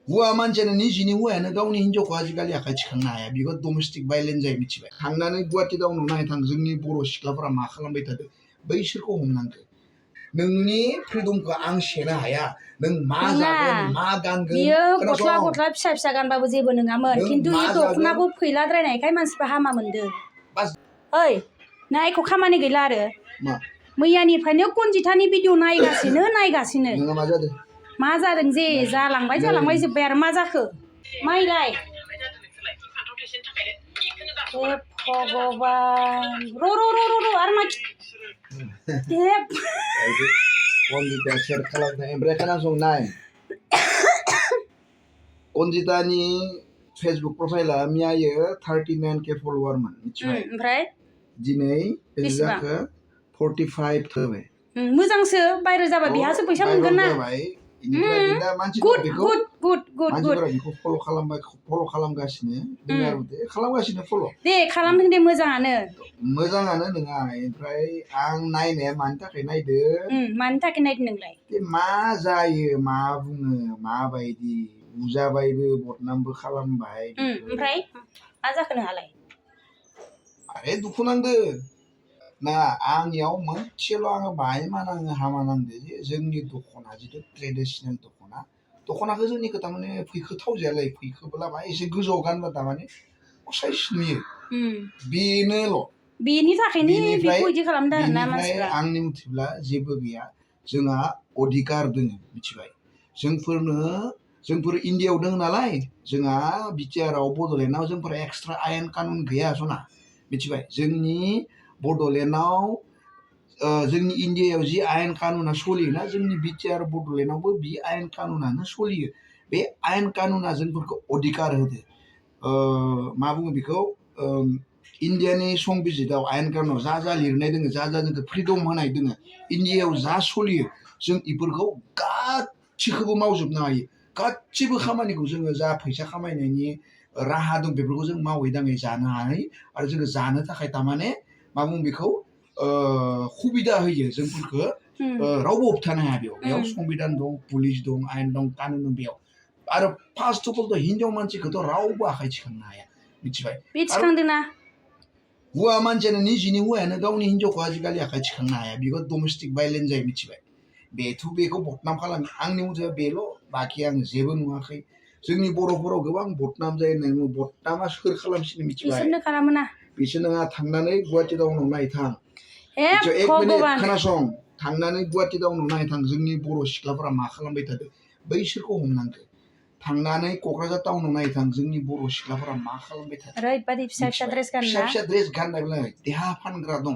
हौवा मानसियानो निजिनि हौवायानो गावनि हिनजावखौ आजिखालि आखाइ थिखांनो हाया बेखौ डमेस्टिक भायलेन्स जायो मिथिबाय थांनानै गुवाहाटि टाउनाव नायनो थां जोंनि बर' सिख्लाफोरा मा खालामबाय थादों बैसोरखौ हमनांगौ नोंनि फ्रिडमखौ आं सेनो हाया नों मा जागोन मा गानगोन बियो गस्ला गस्ला फिसा फिसा गानबाबो जेबो नङामोन खिन्थु इ दखनाखौ फैलाद्रायनायखाय मानसिफ्रा हामा मोनदों ओइ नायखौ खामानि गैला आरो मैयानिफ्रायनो कनजितानि भिडिअ नायगासिनो नोंहा मा जादों मा जादों जे जालांबाय जोब्बाय आरो मा जाखो माइलाय भगबान र' आरो मा कनजिता शेयार खालामनाय ओमफ्राय खोनासंनाय कनजितानि फेसबुक प्रफाइला मैयायो 39K फलोवारमोन मिथिबाय ओमफ्राय दिनै बेसे जाखो 45 जाबाय मोजांसो बायरो जाबाय बिहासो फैसा मोनगोन ना गुड मानसिफोरा बेखौ फल' खालामगासिनो फल' दे खालामदों दे मोजाङानो नङा ओमफ्राय आं नायनाया मानि थाखाय नायदों नोंलाय मा जायो मा बुङो माबायदि बुजाबायबो बदनामबो खालामबाय ओमफ्राय मा जाखो नोंहालाय आरे दुखु नांदो ना आंनियाव मोनसेल' आङो बाहाय मानाङो हामा नांदो जे जोंनि दख'ना जिथु ट्रेडिसनेल दख'नाखौ जोंनिखौ थारमाने फैखो थावजायालै फैखोब्ला मा एसे गोजौआव गानबा थारमाने असाइस नुयो बेनोल' बेनि थाखायनो बेखौ इदि खालामदों आरोना मानसिफ्रा आंनि मथेब्ला जेबो गैया जोंहा अधिकार दङ मिथिबाय जोंफोर इन्डियायाव दङ नालाय जोंहा बिटिआरआव बड'लेण्डआव जोंफोर एक्सट्रा आयेन कानुन गैया सना मिथिबाय जोंनि बड'लेण्डआव जोंनि इन्डियायाव जि आयेन कानुना सोलियोना जोंनि बिटिआर बड'लेण्डआवबो बे आयेन कानुनानो सोलियो बे आयेन कानुना जोंफोरखौ अधिकार होदो मा बुङो बेखौ इन्डियानि संबिजितआव आयेन कानुनाव जा लिरनाय दङ जा जोंखौ फ्रिदम होनाय दङ इन्डियायाव जा सोलियो जों बेफोरखौ गासिखौबो मावजोबनो हायो गासिबो खामानिखौ जोङो जा फैसा खामायनायनि राहा दं बेफोरखौ जों मावै दाङै जानो हायो आरो जोङो जानो थाखाय थारमाने मा बुङो बेखौ सुबिदा होयो जोंफोरखौ रावबो होबथानो हाया बेयाव संबिधान दं पुलिस दं आयेन दं कानुन दं बेयाव आरो फार्स्ट अफ अल हिनजाव मानसिखौथ' रावबो आखाइ थिखांनो हाया मिथिबाय हौवा मानसियानो निजिनि हौवायानो गावनि हिनजावखौ आजिखालि आखाइ थिखांनो हाया बेखौ डमेस्टिक भायलेन्स जायो मिथिबाय बेखौ बदनाम खालामो आंनि मथे बेल' बाखि आं जेबो नुवाखै जोंनि बर'फोराव गोबां बदनाम जायो होननानै बदनामा सोर खालामसिनो मिथिबाय बिसोर नङा थांनानै गुवाहाटि टाउनाव नायथां एक मिनिट खोनासं थांनानै गुवाहाटि टाउनाव नायथां जोंनि बर' सिख्लाफोरा मा खालामबाय थादों बैसोरखौ हमनांगौ थांनानै क'क्राझार टाउनाव नायथां जोंनि बर' सिख्लाफोरा मा खालामबाय थादों फिसा ड्रेस गाननाय देहा फानग्रा दं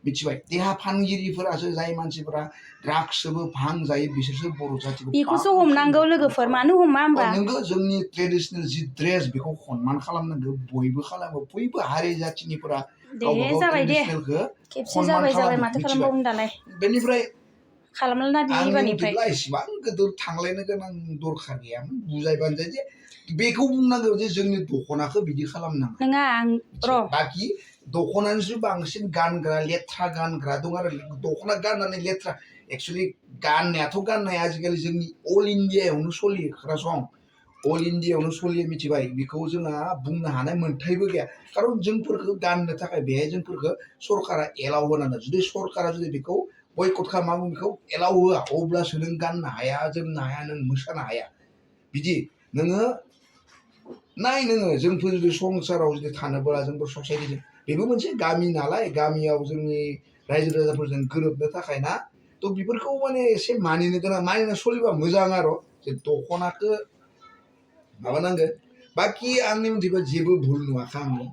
मिथिबाय देहा फानगिरिफोरासो जाय मानसिफोरा ड्राग्सबो भां जायो बिसोरसो बर' जातिखौ बेखौसो हमनांगौ लोगोफोर मानो हमा होमबा नोंगौ जोंनि ट्रेडिसनेल जि ड्रेस बेखौ सनमान खालामनांगौ बयबो खालामो बयबो हारि जाथिनिफोरा गावबा गाव ट्रेडिसनेलखौ सनमान खालामो मिथिबाय बेनिफ्राय इसिबां गोदोर थांलायनो गोनां दरखार गैयामोन बुजायबानो जायो जे बेखौ बुंनांगौ जे जोंनि दख'नाखौ बिदि खालामनाङा बाखि दख'नानिसो बांसिन गानग्रा लेथ्रा गानग्रा दं आरो दख'ना गाननानै लेथ्रा एक्सुवेलि गाननायाथ' गाननाया आजिखालि जोंनि अल इण्डियायावनो सोलियो खोनासं अल इण्डियायावनो सोलियो मिथिबाय बेखौ जोंहा बुंनो हानाय मोन्थायबो गैया खारन जोंफोरखौ गाननो थाखाय बेहाय जोंफोरखौ सरकारा एलाउ होनांगोन जुदि सरकारा जुदि बेखौ बयकट खालामो बेखौ एलाउ होआ अब्लासो नों गाननो हाया जोमनो हाया नों मोसानो हाया बिदि नोङो जोंफोर जुदि संसाराव जुदि थानोब्ला जोंफोर ससाइटिजों बेबो मोनसे गामि नालाय गामियाव जोंनि रायजो राजाफोरजों गोरोबनो थाखाय ना थ' बेफोरखौ माने एसे मानिनो गोनां मानिना सोलिबा मोजां आरो जे दख'नाखौ माबानांगोन बाखि आंनि मथेबा जेबो भुल नुवाखै आङो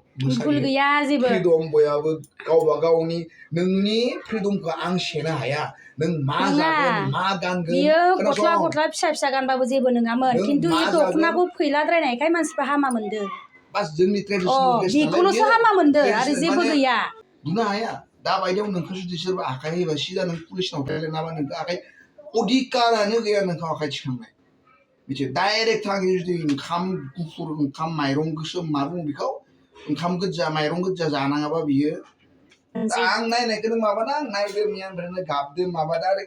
फ्रिदम बयहाबो गावबा गावनि नोंनि फ्रिदमखौ आं सेनो हाया नों मा जागोन मा गानगोन बियो गस्ला फिसा फिसा गानबाबो जेबो नङामोन खिन्थु इ दख'नाखौ फैलाद्रायनायखाय मानसिफ्रा हामा मोनदों बास जोंनि ट्रेडिसनेल ड्रेस बेखौल'सो हामा मोनदों आरो जेबो गैया बुंनो हाया दा बायदियाव नोंखौ जुदि सोरबा आखाइ होयोबा सिदा नों पुलिसनाव रायलायनाबा नोंखौ आखाइ अधिकारानो गैया नोंखौ आखाइ थिखांनाय मिथियो डाइरेक्ट थाङो जुदि ओंखाम गुफुर ओंखाम माइरं गोसोम मा बुङो बेखौ ओंखाम गोजा माइरं गोजा जानाङाबा बियो आं नायनायखौनो माबाना आं नायदों ओमफ्राय गाबदों माबादों आरो